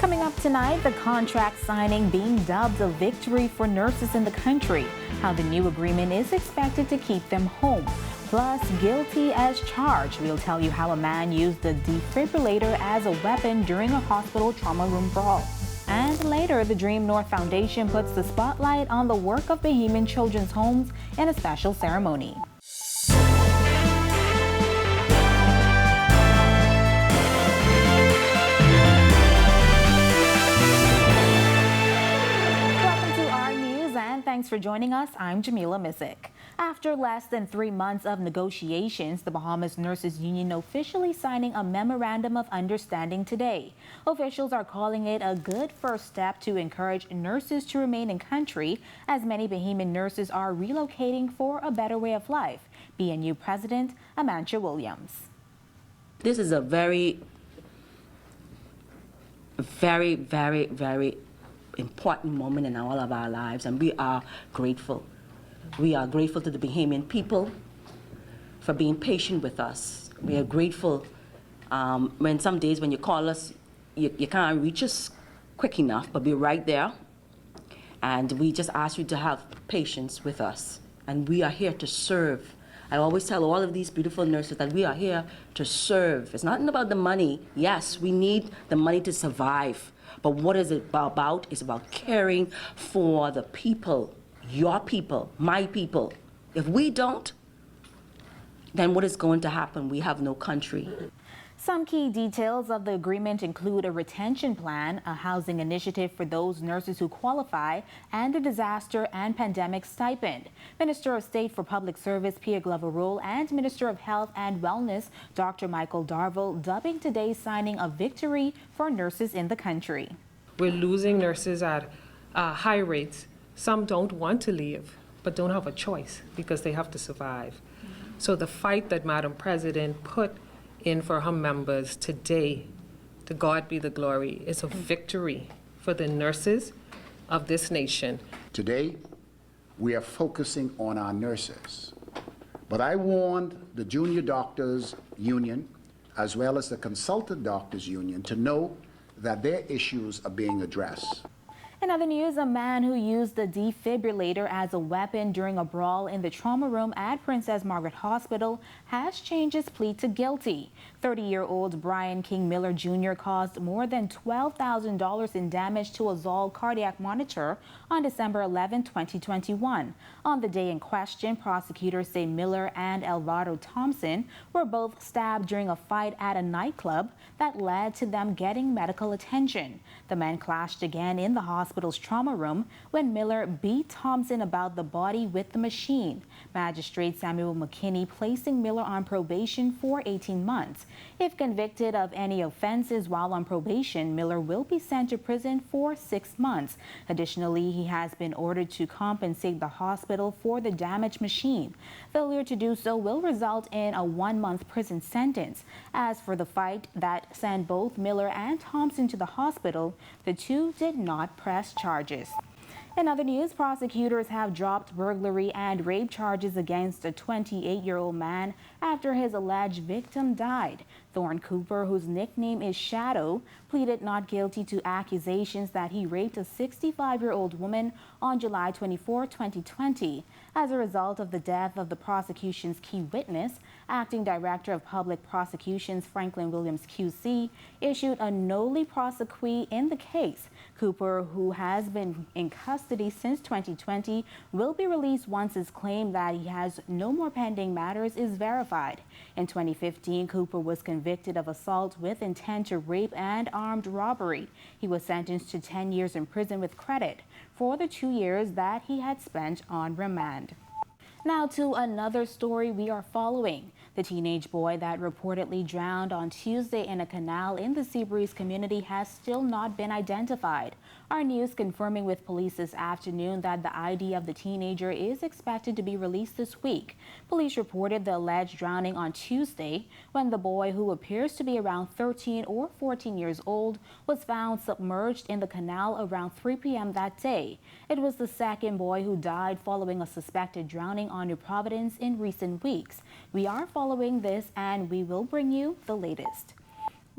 Coming up tonight, the contract signing being dubbed a victory for nurses in the country, how the new agreement is expected to keep them home. Plus, guilty as charged. We'll tell you how a man used a defibrillator as a weapon during a hospital trauma room brawl. And later, the Dream North Foundation puts the spotlight on the work of Bahamian children's homes in a special ceremony. Thanks for joining us. I'm Jamila Mizik. After less than 3 months of negotiations, the Bahamas Nurses Union officially signing a memorandum of understanding today. Officials are calling it a good first step to encourage nurses to remain in country, as many Bahamian nurses are relocating for a better way of life. BNU President Amantha Williams. This is a very important moment in all of our lives, and we are grateful. We are grateful to the Bahamian people for being patient with us. We are grateful when some days when you call us, you can't reach us quick enough, but we're right there. And we just ask you to have patience with us. And we are here to serve. I always tell all of these beautiful nurses that we are here to serve. It's not about the money. Yes, we need the money to survive. But what is it about? It's about caring for the people, your people, my people. If we don't, then what is going to happen? We have no country. Some key details of the agreement include a retention plan, a housing initiative for those nurses who qualify, and a disaster and pandemic stipend. Minister of State for Public Service Pierre Gloverul and Minister of Health and Wellness Dr. Michael Darville dubbing today's signing a victory for nurses in the country. We're losing nurses at high rates. Some don't want to leave, but don't have a choice because they have to survive. So the fight that Madam President put in for her members today, to God be the glory, is a victory for the nurses of this nation. Today, we are focusing on our nurses. But I warned the Junior Doctors Union, as well as the Consultant Doctors Union, to know that their issues are being addressed. In other news, a man who used the defibrillator as a weapon during a brawl in the trauma room at Princess Margaret Hospital has changed his plea to guilty. 30-year-old Brian King Miller Jr. caused more than $12,000 in damage to a Zoll cardiac monitor on December 11, 2021. On the day in question, prosecutors say Miller and Alvaro Thompson were both stabbed during a fight at a nightclub that led to them getting medical attention. The men clashed again in the hospital's trauma room when Miller beat Thompson about the body with the machine. Magistrate Samuel McKinney placing Miller on probation for 18 months. If convicted of any offenses while on probation, Miller will be sent to prison for 6 months. Additionally, he has been ordered to compensate the hospital for the damaged machine. Failure to do so will result in a 1-month prison sentence. As for the fight that sent both Miller and Thompson to the hospital, the two did not press charges. In other news, prosecutors have dropped burglary and rape charges against a 28-year-old man after his alleged victim died. Thorne Cooper, whose nickname is Shadow, pleaded not guilty to accusations that he raped a 65-year-old woman on July 24, 2020. As a result of the death of the prosecution's key witness, Acting Director of Public Prosecutions Franklin Williams QC issued a noli prosequi in the case. Cooper, who has been in custody since 2020, will be released once his claim that he has no more pending matters is verified. In 2015, Cooper was convicted of assault with intent to rape and armed robbery. He was sentenced to 10 years in prison with credit for the 2 years that he had spent on remand. Now to another story we are following. The teenage boy that reportedly drowned on Tuesday in a canal in the Seabreeze community has still not been identified. Our news confirming with police this afternoon that the ID of the teenager is expected to be released this week. Police reported the alleged drowning on Tuesday when the boy, who appears to be around 13 or 14 years old, was found submerged in the canal around 3 p.m. that day. It was the second boy who died following a suspected drowning on New Providence in recent weeks. We are following this and we will bring you the latest.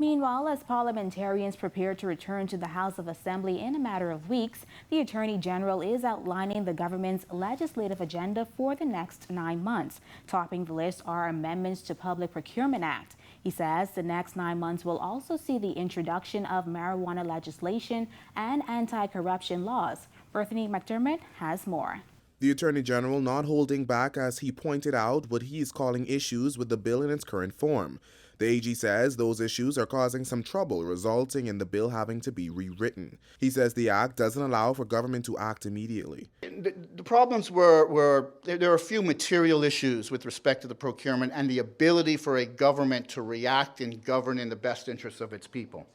Meanwhile, as parliamentarians prepare to return to the House of Assembly in a matter of weeks, the Attorney General is outlining the government's legislative agenda for the next 9 months. Topping the list are amendments to Public Procurement Act. He says the next 9 months will also see the introduction of marijuana legislation and anti-corruption laws. Berthany McDermott has more. The Attorney General not holding back as he pointed out what he is calling issues with the bill in its current form. The AG says those issues are causing some trouble, resulting in the bill having to be rewritten. He says the act doesn't allow for government to act immediately. The problems were there are a few material issues with respect to the procurement and the ability for a government to react and govern in the best interests of its people.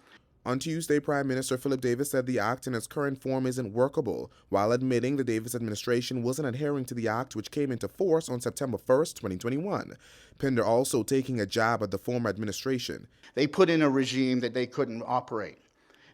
On Tuesday, Prime Minister Philip Davis said the act in its current form isn't workable, while admitting the Davis administration wasn't adhering to the act, which came into force on September 1st, 2021. Pinder also taking a jab at the former administration. They put in a regime that they couldn't operate.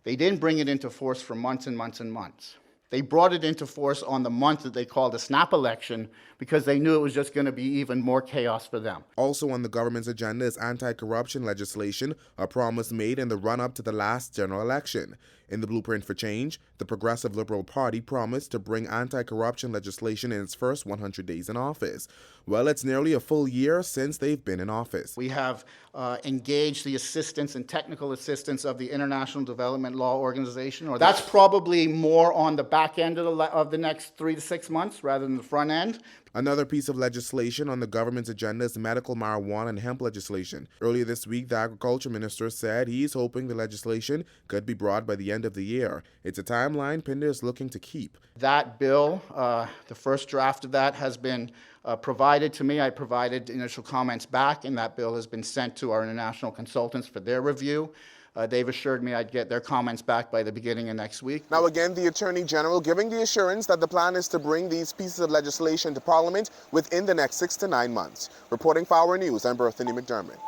They didn't bring it into force for months and months and months. They brought it into force on the month that they called a snap election because they knew it was just going to be even more chaos for them. Also on the government's agenda is anti-corruption legislation, a promise made in the run-up to the last general election. In the Blueprint for Change, the Progressive Liberal Party promised to bring anti-corruption legislation in its first 100 days in office. Well, it's nearly a full year since they've been in office. We have engaged the assistance and technical assistance of the International Development Law Organization. Or that's probably more on the back end of the next 3 to 6 months rather than the front end. Another piece of legislation on the government's agenda is medical marijuana and hemp legislation. Earlier this week, the agriculture minister said he's hoping the legislation could be brought by the end of the year. It's a timeline Pinder is looking to keep. That bill, the first draft of that has been provided to me. I provided initial comments back, and that bill has been sent to our international consultants for their review. They've assured me I'd get their comments back by the beginning of next week. Now again, the Attorney General giving the assurance that the plan is to bring these pieces of legislation to Parliament within the next 6 to 9 months. Reporting for Our News, I'm Berthany McDermott.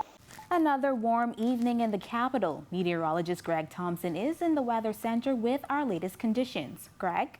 Another warm evening in the capital. Meteorologist Greg Thompson is in the Weather Center with our latest conditions. Greg?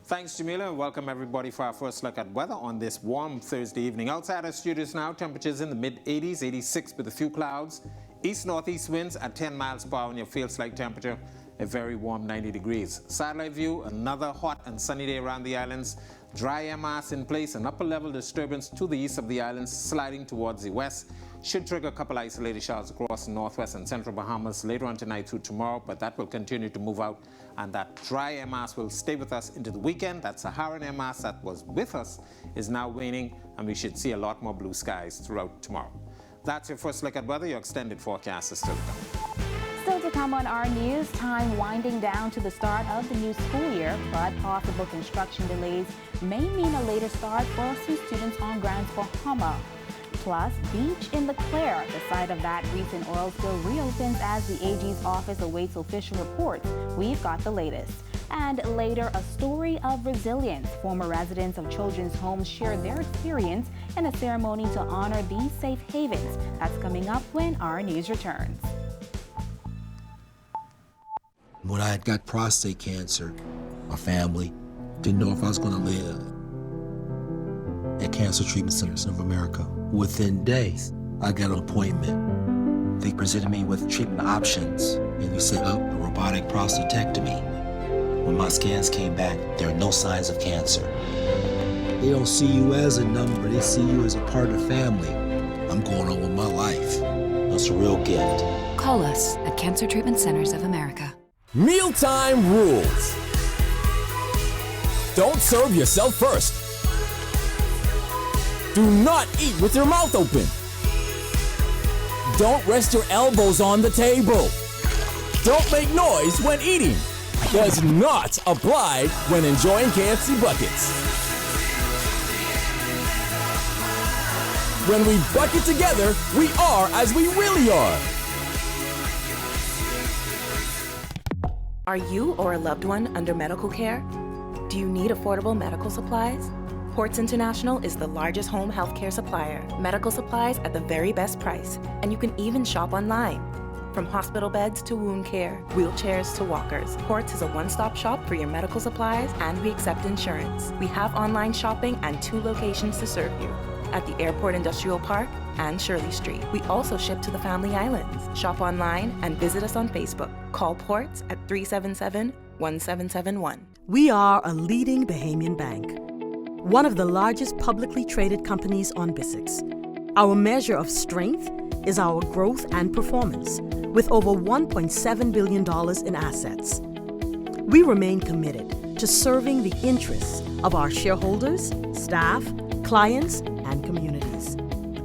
Thanks, Jamila, and welcome everybody for our first look at weather on this warm Thursday evening. Outside our studios now, temperatures in the mid-80s, 86 with a few clouds. East-northeast winds at 10 miles per hour, and your feels-like temperature a very warm 90 degrees. Satellite view, another hot and sunny day around the islands. Dry air mass in place, an upper-level disturbance to the east of the islands sliding towards the west. Should trigger a couple isolated showers across the northwest and central Bahamas later on tonight through tomorrow, but that will continue to move out, and that dry air mass will stay with us into the weekend. That Saharan air mass that was with us is now waning, and we should see a lot more blue skies throughout tomorrow. That's your first look at weather. Your extended forecast is still to come. Still to come on Our News, time winding down to the start of the new school year, but possible construction delays may mean a later start for some students on Grants Bahama. Plus, beach in the Claire, the site of that recent oil spill, reopens as the AG's office awaits official reports. We've got the latest. And later, a story of resilience. Former residents of children's homes share their experience in a ceremony to honor these safe havens. That's coming up when Our News returns. When I had got prostate cancer, my family didn't know if I was going to live. At Cancer Treatment Centers of America, within days, I got an appointment. They presented me with treatment options, and we set up a robotic prostatectomy. When my scans came back, there are no signs of cancer. They don't see you as a number, they see you as a part of the family. I'm going on with my life. That's a real gift. Call us at Cancer Treatment Centers of America. Mealtime rules. Don't serve yourself first. Do not eat with your mouth open. Don't rest your elbows on the table. Don't make noise when eating. Does not apply when enjoying KFC buckets. When we bucket together, we are as we really are. Are you or a loved one under medical care? Do you need affordable medical supplies? Ports International is the largest home healthcare supplier. Medical supplies at the very best price, and you can even shop online. From hospital beds to wound care, wheelchairs to walkers, Ports is a one-stop shop for your medical supplies, and we accept insurance. We have online shopping and 2 locations to serve you. at the Airport Industrial Park and Shirley Street. We also ship to the Family Islands. Shop online and visit us on Facebook. Call Ports at 377-1771. We are a leading Bahamian bank, one of the largest publicly traded companies on BISX. Our measure of strength is our growth and performance, with over $1.7 billion in assets. We remain committed to serving the interests of our shareholders, staff, clients, and communities.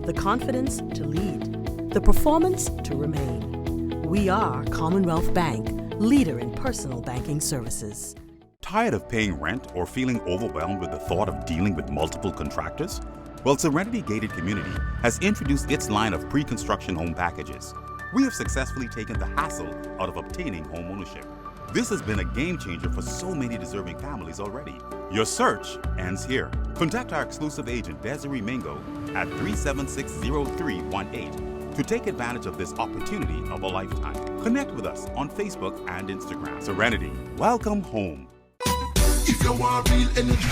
The confidence to lead, the performance to remain. We are Commonwealth Bank, leader in personal banking services. Tired of paying rent or feeling overwhelmed with the thought of dealing with multiple contractors? Well, Serenity Gated Community has introduced its line of pre-construction home packages. We have successfully taken the hassle out of obtaining home ownership. This has been a game changer for so many deserving families already. Your search ends here. Contact our exclusive agent, Desiree Mingo, at 376-0318 to take advantage of this opportunity of a lifetime. Connect with us on Facebook and Instagram. Serenity, welcome home. If you want real energy,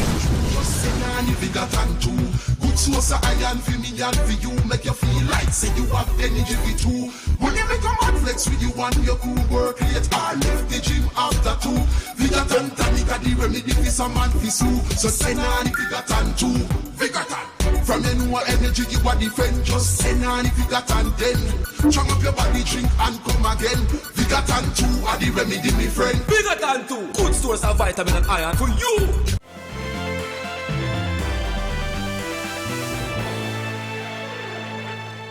just send on if you got on too. Good source of iron for me and for you. Make you feel like say you have energy for two. When you make a man flex with you and your cool work late, I left the gym after 2. Vigatan tonic at the remedy for some man for sue. So send on if you got on too. Vigatan. From your new energy you are defend. Just send on if you got on 10. Chunk up your body, drink and come again. Vigatan 2 are the remedy, my friend. Vigatan 2, good source of vitamin and iron for you.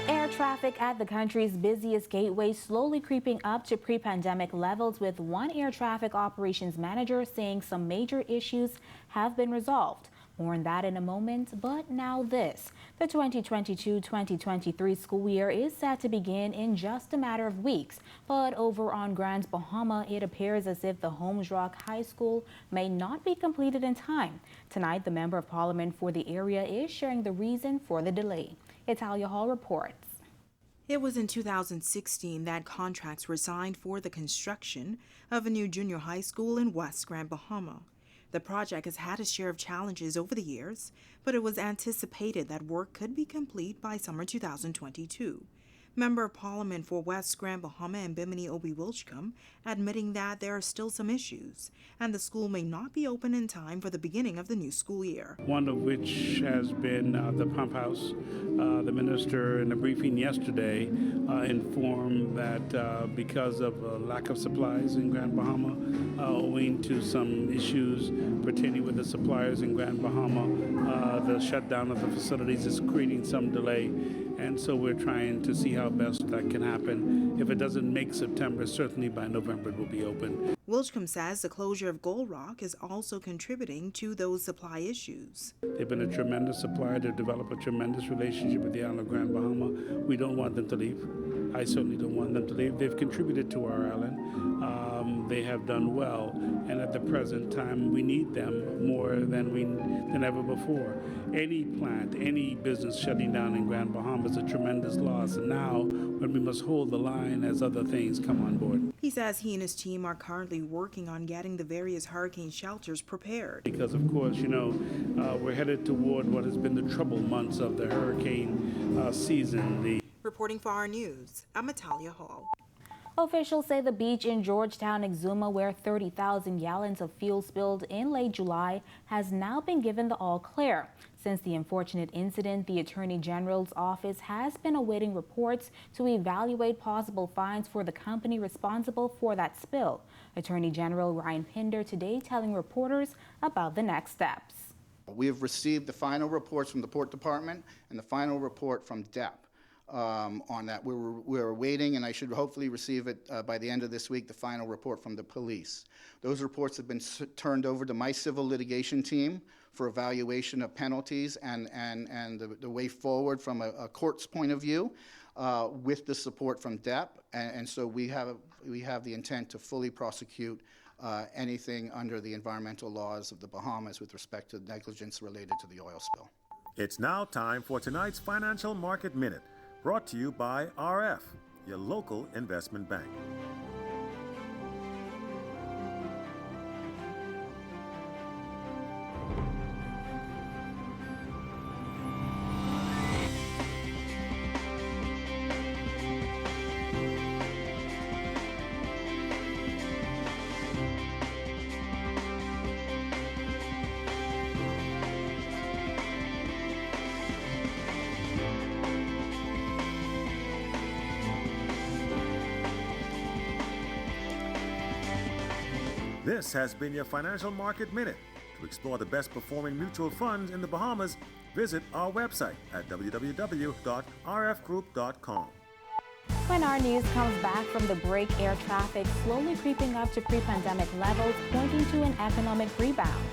Air traffic at the country's busiest gateway slowly creeping up to pre-pandemic levels, with one air traffic operations manager saying some major issues have been resolved. More on that in a moment, but now this. The 2022-2023 school year is set to begin in just a matter of weeks, but over on Grand Bahama, it appears as if the Holmes Rock High School may not be completed in time. Tonight, the Member of Parliament for the area is sharing the reason for the delay. Italia Hall reports. It was in 2016 that contracts were signed for the construction of a new junior high school in West Grand Bahama. The project has had its share of challenges over the years, but it was anticipated that work could be complete by summer 2022. Member of Parliament for West Grand Bahama and Bimini Obi Wilchcombe admitting that there are still some issues, and the school may not be open in time for the beginning of the new school year. One of which has been the pump house. The minister in a briefing yesterday informed that because of lack of supplies in Grand Bahama, owing to some issues pertaining with the suppliers in Grand Bahama, the shutdown of the facilities is creating some delay. And so we're trying to see how best that can happen. If it doesn't make September, certainly by November it will be open. Wilchcombe says the closure of Gold Rock is also contributing to those supply issues. They've been a tremendous supplier. They've developed a tremendous relationship with the island of Grand Bahama. We don't want them to leave. I certainly don't want them to leave. They've contributed to our island. They have done well, and at the present time, we need them more than ever before. Any plant, any business shutting down in Grand Bahama is a tremendous loss, and now when we must hold the line as other things come on board. He says he and his team are currently working on getting the various hurricane shelters prepared. Because, of course, we're headed toward what has been the troubled months of the hurricane season. Reporting for our news, I'm Italia Hall. Officials say the beach in Georgetown, Exuma, where 30,000 gallons of fuel spilled in late July, has now been given the all clear. Since the unfortunate incident, the Attorney General's office has been awaiting reports to evaluate possible fines for the company responsible for that spill. Attorney General Ryan Pinder today telling reporters about the next steps. We have received the final reports from the Port Department and the final report from DEP. On that. We're waiting, and I should hopefully receive it by the end of this week, the final report from the police. Those reports have been turned over to my civil litigation team for evaluation of penalties and the way forward from a court's point of view with the support from DEP. And so we have the intent to fully prosecute anything under the environmental laws of the Bahamas with respect to negligence related to the oil spill. It's now time for tonight's Financial Market Minute, brought to you by RF, your local investment bank. This has been your Financial Market Minute. To explore the best performing mutual funds in the Bahamas, visit our website at www.rfgroup.com. When our news comes back from the break, air traffic slowly creeping up to pre-pandemic levels, pointing to an economic rebound.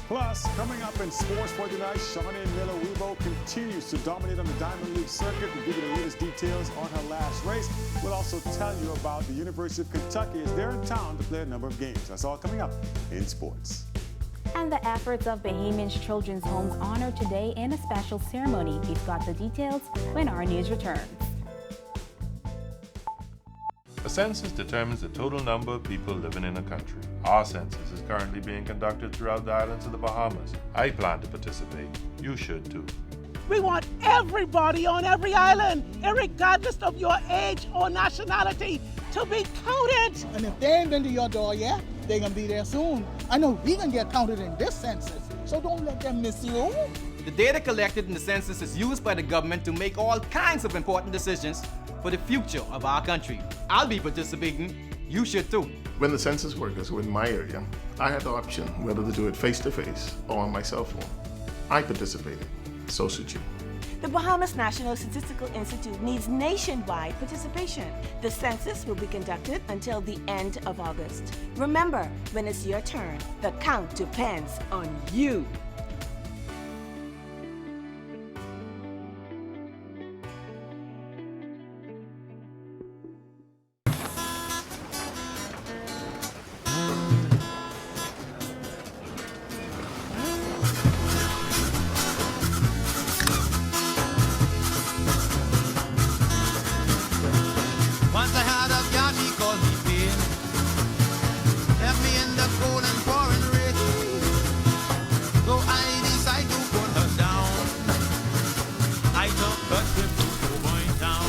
Plus, coming up in sports for tonight, Shawnee Miller-Weibo continues to dominate on the Diamond League circuit. We'll give you the latest details on her last race. We'll also tell you about the University of Kentucky as they're in town to play a number of games. That's all coming up in sports. And the efforts of Bahamians Children's Homes honored today in a special ceremony. We've got the details when our news returns. A census determines the total number of people living in a country. Our census is currently being conducted throughout the islands of the Bahamas. I plan to participate. You should too. We want everybody on every island, regardless of your age or nationality, to be counted. And if they ain't been to your door yet, they're gonna be there soon. I know we can get counted in this census, so don't let them miss you. The data collected in the census is used by the government to make all kinds of important decisions for the future of our country. I'll be participating. You should too. When the census workers were in my area, I had the option whether to do it face-to-face or on my cell phone. I participated. So should you. The Bahamas National Statistical Institute needs nationwide participation. The census will be conducted until the end of August. Remember, when it's your turn, the count depends on you. Once I had a girl, she called me Phil. Left me in the cold and pouring rain. So I decided to put her down. I took a trip to Point Town.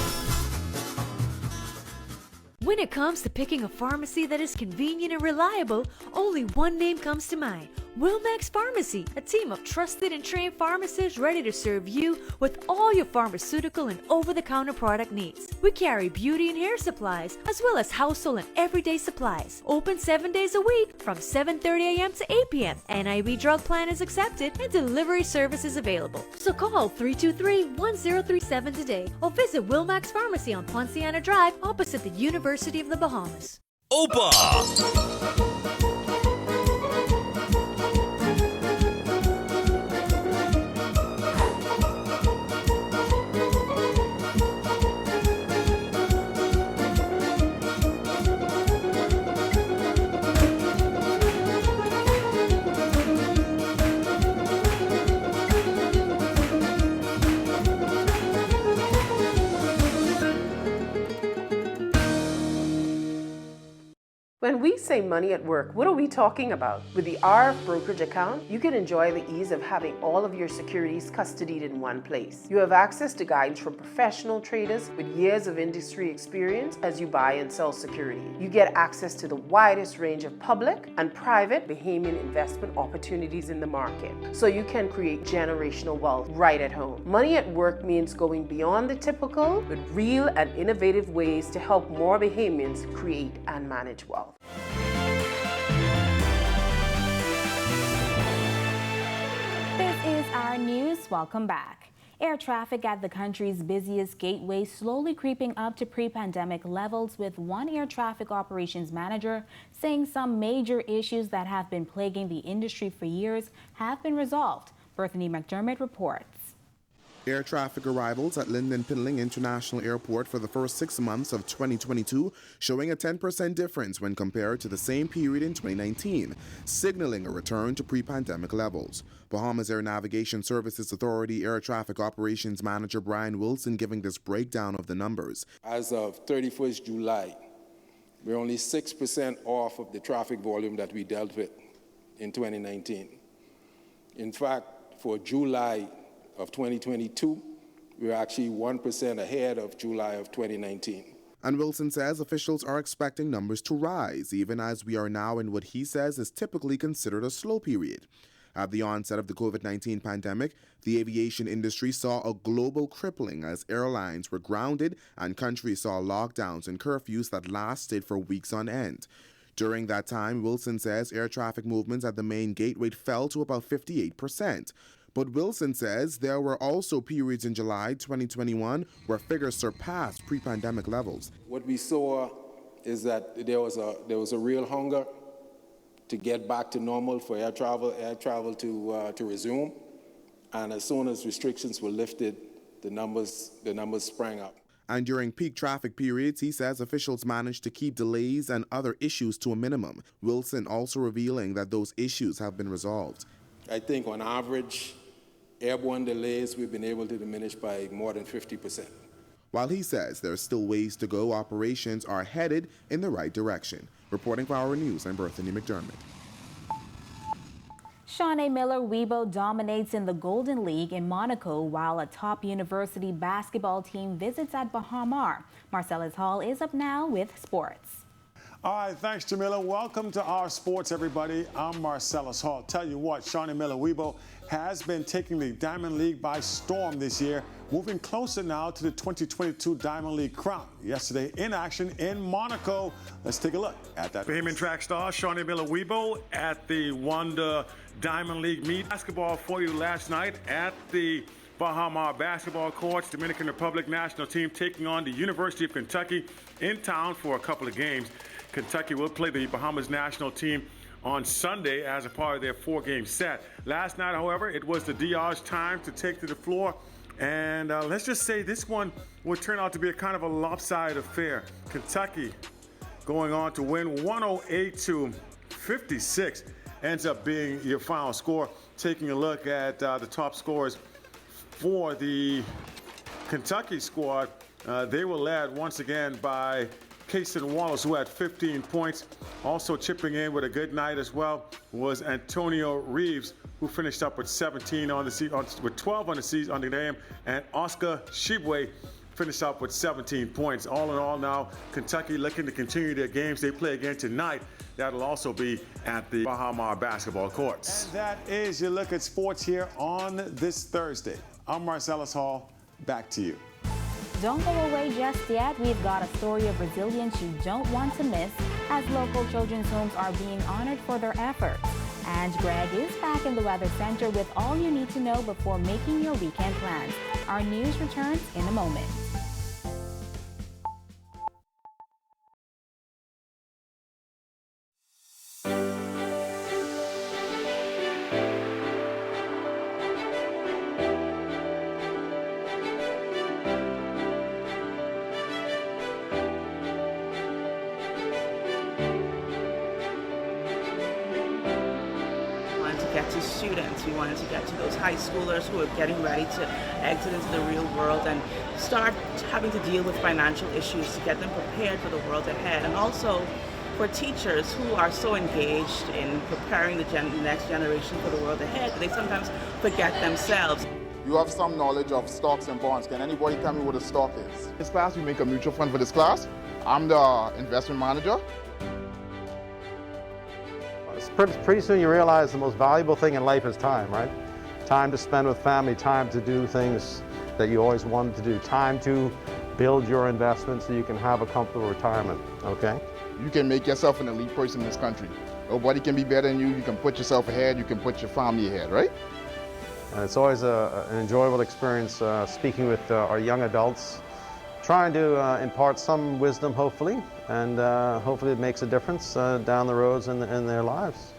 When it comes to picking a pharmacy that is convenient and reliable, only one name comes to mind. WILMAC'S Pharmacy, a team of trusted and trained pharmacists ready to serve you with all your pharmaceutical and over-the-counter product needs. We carry beauty and hair supplies, as well as household and everyday supplies. Open 7 days a week from 7:30 a.m. to 8 p.m. NIB drug plan is accepted and delivery service is available. So call 323-1037 today or visit WILMAC'S Pharmacy on POINCIANA Drive opposite the University of the Bahamas. Opa! When we say money at work, what are we talking about? With the RF brokerage account, you can enjoy the ease of having all of your securities custodied in one place. You have access to guidance from professional traders with years of industry experience as you buy and sell security. You get access to the widest range of public and private Bahamian investment opportunities in the market, so you can create generational wealth right at home. Money at work means going beyond the typical with real and innovative ways to help more Bahamians create and manage wealth. This is our news. Welcome back. Air traffic at the country's busiest gateway slowly creeping up to pre-pandemic levels, with one air traffic operations manager saying some major issues that have been plaguing the industry for years have been resolved. Bethany McDermott reports. Air traffic arrivals at Lynden Pinling International Airport for the first 6 months of 2022 showing a 10% difference when compared to the same period in 2019, signaling a return to pre-pandemic levels. Bahamas Air Navigation Services Authority Air Traffic Operations Manager Brian Wilson giving this breakdown of the numbers. As of 31st July, we're only 6% off of the traffic volume that we dealt with in 2019. In fact, for July of 2022, we're actually 1% ahead of July of 2019. And Wilson says officials are expecting numbers to rise, even as we are now in what he says is typically considered a slow period. At the onset of the COVID-19 pandemic, the aviation industry saw a global crippling as airlines were grounded and countries saw lockdowns and curfews that lasted for weeks on end. During that time, Wilson says air traffic movements at the main gateway fell to about 58%. But Wilson says there were also periods in July 2021 where figures surpassed pre-pandemic levels. What we saw is that there was a real hunger to get back to normal for air travel to resume. And as soon as restrictions were lifted, the numbers sprang up. And during peak traffic periods, he says officials managed to keep delays and other issues to a minimum. Wilson also revealing that those issues have been resolved. I think on average, airborne delays we've been able to diminish by more than 50%. While he says there are still ways to go, operations are headed in the right direction. Reporting for Our News, I'm Berthany McDermott. Shawnee Miller-Weibo dominates in the Golden League in Monaco while a top university basketball team visits at Bahamas. Marcellus Hall is up now with sports. All right, thanks, Jamila. Welcome to Our Sports, everybody. I'm Marcellus Hall. Tell you what, Shawnee Miller-Weibo has been taking the Diamond League by storm this year, moving closer now to the 2022 Diamond League crown. Yesterday in action in Monaco. Let's take a look at that. Bahamian track star Shawnee Miller-Weibo at the Wanda Diamond League meet. Basketball for you last night at the Bahamas basketball courts. Dominican Republic national team taking on the University of Kentucky in town for a couple of games. Kentucky will play the Bahamas national team on Sunday as a part of their 4-game set. Last night, however, it was the DR's time to take to the floor. And let's just say this one would turn out to be a kind of a lopsided affair. Kentucky going on to win 108-56 ends up being your final score. Taking a look at the top scores for the Kentucky squad, they were led once again by Kaysen Wallace, who had 15 points. Also chipping in with a good night as well was Antonio Reeves, who finished up with 17 on the with 12 on the season on the game, and Oscar Shibwe finished up with 17 points. All in all, now Kentucky looking to continue their games. They play again tonight. That'll also be at the Bahamas basketball courts. And that is your look at sports here on this Thursday. I'm Marcellus Hall. Back to you. Don't go away just yet. We've got a story of resilience you don't want to miss as local children's homes are being honored for their efforts. And Greg is back in the Weather Center with all you need to know before making your weekend plans. Our news returns in a moment. Students. We wanted to get to those high schoolers who are getting ready to exit into the real world and start having to deal with financial issues to get them prepared for the world ahead. And also for teachers who are so engaged in preparing the next generation for the world ahead, they sometimes forget themselves. You have some knowledge of stocks and bonds. Can anybody tell me what a stock is? This class, we make a mutual fund for this class. I'm the investment manager. Pretty soon you realize the most valuable thing in life is time, right? Time to spend with family, time to do things that you always wanted to do, time to build your investment so you can have a comfortable retirement, okay? You can make yourself an elite person in this country. Nobody can be better than you. You can put yourself ahead. You can put your family ahead, right? And it's always an enjoyable experience speaking with our young adults, trying to impart some wisdom, hopefully, and hopefully it makes a difference down the roads in their lives.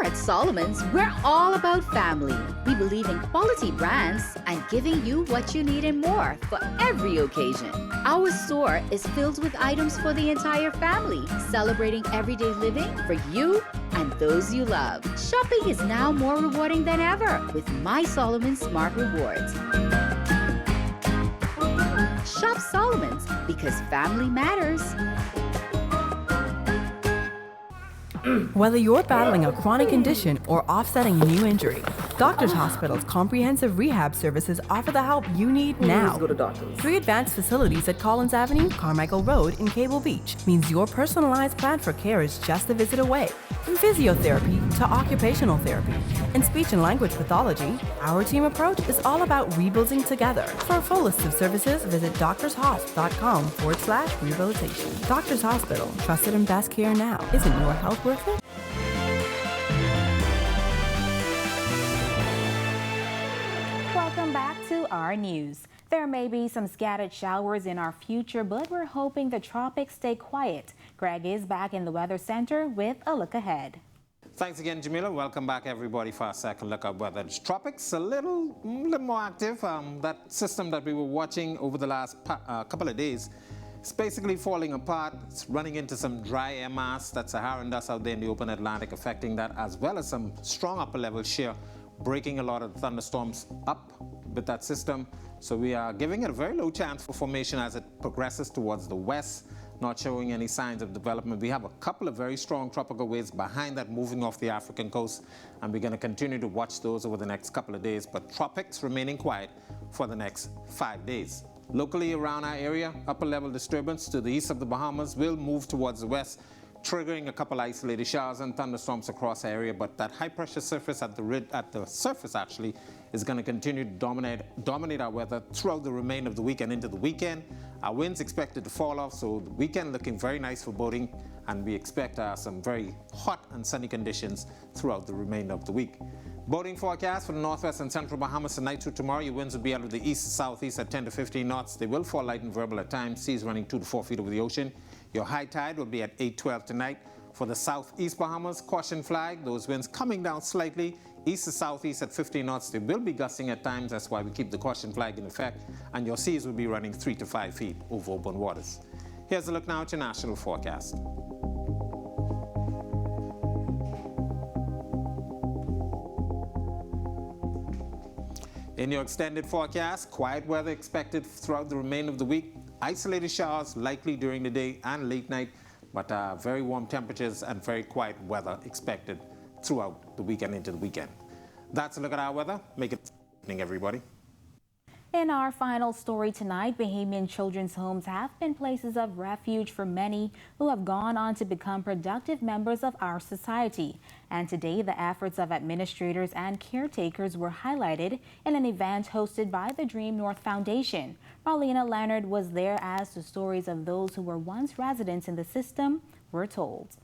At Solomon's, we're all about family. We believe in quality brands and giving you what you need and more for every occasion. Our store is filled with items for the entire family, celebrating everyday living for you and those you love. Shopping is now more rewarding than ever with My Solomon's Smart Rewards. Shop Solomon's because family matters. Whether you're battling a chronic condition or offsetting a new injury, Doctors Hospital's comprehensive rehab services offer the help you need now. Go to doctors. 3 advanced facilities at Collins Avenue, Carmichael Road, and Cable Beach means your personalized plan for care is just a visit away. From physiotherapy to occupational therapy and speech and language pathology, our team approach is all about rebuilding together. For a full list of services, visit doctorshosp.com/rehabilitation. Doctors Hospital, trusted and best care now. Isn't your health worth it? Welcome back to our news. There may be some scattered showers in our future, but we're hoping the tropics stay quiet. Greg is back in the Weather Center with a look ahead. Thanks again, Jamila. Welcome back, everybody, for a second look at weather. The tropics a little more active. That system that we were watching over the last couple of days is basically falling apart. It's running into some dry air mass. That's Saharan dust out there in the open Atlantic affecting that, as well as some strong upper level shear, breaking a lot of the thunderstorms up with that system. So we are giving it a very low chance for formation as it progresses towards the west, not showing any signs of development. We have a couple of very strong tropical waves behind that moving off the African coast, and we're going to continue to watch those over the next couple of days, but tropics remaining quiet for the next 5 days. Locally around our area, upper level disturbance to the east of the Bahamas will move towards the west, triggering a couple isolated showers and thunderstorms across the area, but that high pressure surface at the surface actually is going to continue to dominate our weather throughout the remainder of the week and into the weekend. Our winds expected to fall off, so the weekend looking very nice for boating, and we expect some very hot and sunny conditions throughout the remainder of the week. Boating forecast for the northwest and central Bahamas tonight through tomorrow. Your winds will be out of the east-southeast at 10 to 15 knots. They will fall light and variable at times, seas running 2 to 4 feet over the ocean. Your high tide will be at 8:12 tonight. For the southeast Bahamas, caution flag. Those winds coming down slightly, east to southeast at 15 knots. They will be gusting at times. That's why we keep the caution flag in effect. And your seas will be running 3 to 5 feet over open waters. Here's a look now at your national forecast. In your extended forecast, quiet weather expected throughout the remainder of the week. Isolated showers likely during the day and late night, but very warm temperatures and very quiet weather expected throughout the weekend into the weekend. That's a look at our weather. Make it evening, everybody. In our final story tonight, Bahamian children's homes have been places of refuge for many who have gone on to become productive members of our society. And today, the efforts of administrators and caretakers were highlighted in an event hosted by the Dream North Foundation. Marlena Leonard was there as the stories of those who were once residents in the system were told.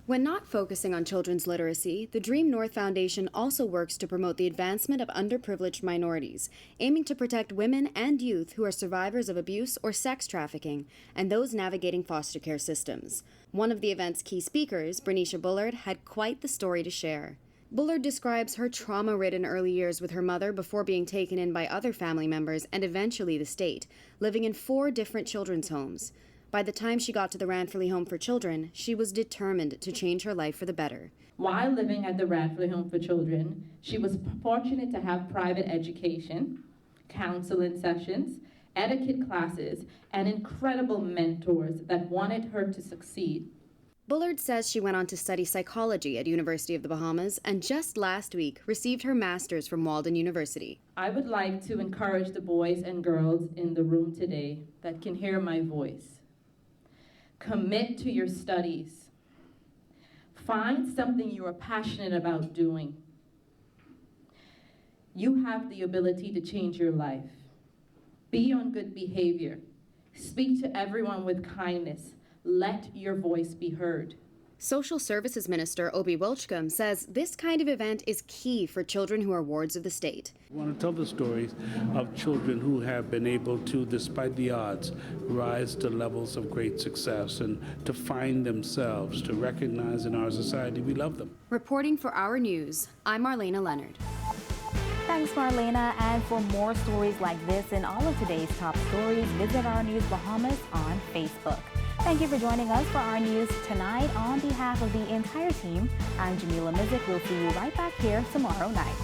When not focusing on children's literacy, the Dream North Foundation also works to promote the advancement of underprivileged minorities, aiming to protect women and youth who are survivors of abuse or sex trafficking, and those navigating foster care systems. One of the event's key speakers, Bernicia Bullard, had quite the story to share. Bullard describes her trauma-ridden early years with her mother before being taken in by other family members and eventually the state, living in 4 different children's homes. By the time she got to the Ranfurly Home for Children, she was determined to change her life for the better. While living at the Ranfurly Home for Children, she was fortunate to have private education, counseling sessions, etiquette classes, and incredible mentors that wanted her to succeed. Bullard says she went on to study psychology at University of the Bahamas and just last week received her master's from Walden University. I would like to encourage the boys and girls in the room today that can hear my voice. Commit to your studies. Find something you are passionate about doing. You have the ability to change your life. Be on good behavior. Speak to everyone with kindness. Let your voice be heard. Social Services Minister Obi Welchcombe says this kind of event is key for children who are wards of the state. I want to tell the stories of children who have been able to, despite the odds, rise to levels of great success and to find themselves, to recognize in our society we love them. Reporting for Our News, I'm Marlena Leonard. Thanks, Marlena. And for more stories like this and all of today's top stories, visit Our News Bahamas on Facebook. Thank you for joining us for Our News tonight. On behalf of the entire team, I'm Jamila Mizik. We'll see you right back here tomorrow night.